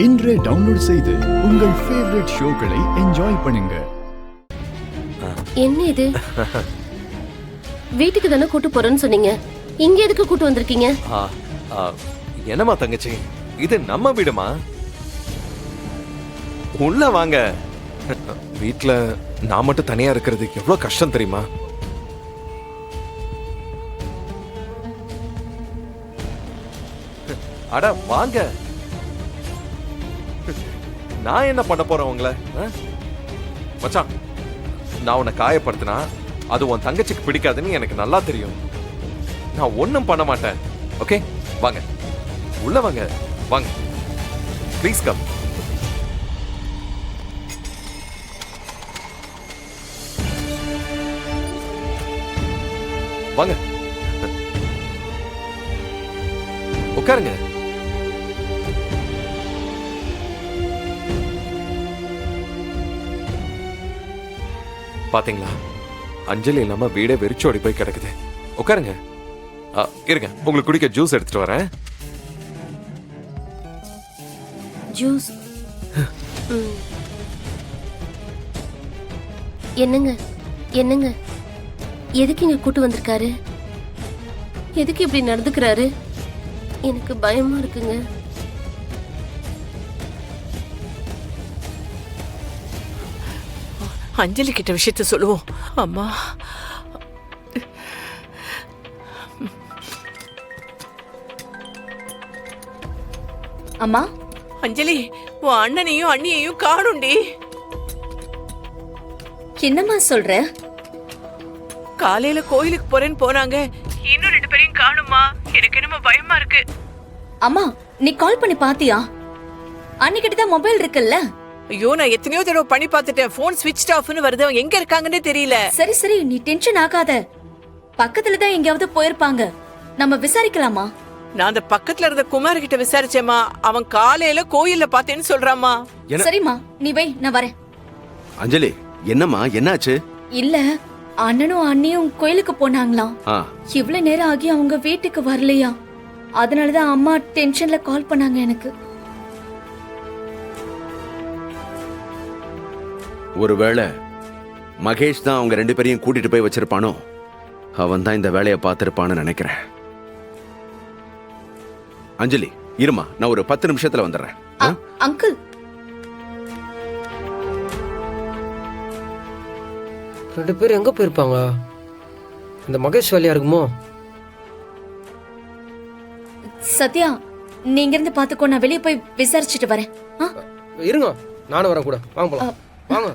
இன்றே டவுன்லோட் செய்து உங்கள் ஃபேவரட் ஷோக்களை என்ஜாய் பண்ணுங்க. என்ன இது? வீட்டுக்கு தானே கூட்டு போறேன்னு சொன்னீங்க, இங்க எதுக்கு கூட்டு வந்திருக்கீங்க? என்னமா தங்கச்சி, இது நம்ம வீடுமா? உள்ள வாங்க. வீட்ல நான் மட்டும் தனியா இருக்கிறது எவ்வளவு கஷ்டம் தெரியுமா? அட வாங்க. நான் என்ன பண்ண போறேன் உங்களை? மச்சான், நான் உன்னை காயப்படுத்தினா அது உன் தங்கச்சிக்கு பிடிக்காதுன்னு எனக்கு நல்லா தெரியும். நான் ஒன்னும் பண்ண மாட்டேன். ஓகே, வாங்க உள்ள வாங்க. வாங்க ப்ளீஸ் கம். வாங்க உட்காருங்க. பாத்தீங்களா, அஞ்சலி இல்லாம வீடே வெறிச்சோடி போய் கிடக்குது. உட்காருங்க. இருங்க, உங்களுக்கு குடிக்க ஜூஸ் எடுத்துட்டு வரேன். ஜூஸ்? என்னங்க என்னங்க, எதுக்கு இங்க கூட்டு வந்திருக்காரு? எதுக்கு இப்படி நடந்துக்கிறாரு? எனக்கு பயமா இருக்குங்க. அஞ்சலி கிட்ட விஷயத்த சொல்லுவோம். அம்மா, அம்மா, அஞ்சலி, உன் அண்ணனையும் அண்ணியையும் காணும்டி. என்னம்மா சொல்ற? காலையில கோயிலுக்கு போறேன்னு போனாங்க, இன்னும் 2 பேரையும் காணுமா? எனக்கு என்னமோ பயமா இருக்கு. அம்மா, நீ கால் பண்ணி பாத்தியா? அன்னிக்கிட்ட தான் மொபைல் இருக்குல்ல. ஐயோ, நான் எத்தனையோ தடவை பண்ணி பார்த்துட்டேன். போன் ஸ்விட்ச் ஆஃப்னு வருது. அவங்க எங்க இருக்காங்கன்னே தெரியல. சரி சரி, நீ டென்ஷன் ஆகாத. பக்கத்துல தான் எங்கயாவது போயிருப்பாங்க, நம்ம விசாரிக்கலாமா? நான் அந்த பக்கத்துல இருந்த குமார் கிட்ட விசாரிச்சேமா. அவன் காலையில கோயில்ல பார்த்தேன்னு சொல்றாமா. சரிம்மா, நீ வை, நான் வரேன். அஞ்சலி, என்னம்மா, என்னாச்சு? இல்ல, அண்ணனும் அண்ணியும் கோயிலுக்கு போனாங்களாம். இவ்வளவு நேரம் ஆகி அவங்க வீட்டுக்கு வரலையா? அதனாலதான் அம்மா டென்ஷன்ல கால் பண்ணாங்க எனக்கு. ஒருவேளை மகேஷ் தான் அவங்க 2 பேரையும் கூட்டிட்டு போய் வச்சிருப்பானோ? அவன் தான் இந்த வேலையை பார்த்திருப்பான்னு நினைக்கிறேன். அஞ்சலி, இருமா, நான் ஒரு 10 நிமிஷத்துல வந்துடுறேன். அங்கிள், ரெண்டு பேரும் எங்க போயிருப்பாங்க? இந்த மகேஷ் வேலையா இருக்குமோ? சத்யா, நீங்க இருந்து பாத்துக்கோ, நான் வெளியே போய் விசாரிச்சுட்டு வரேன். இருங்க, நானும் வரேன் கூட. வாங்க போலாம். வாங்க.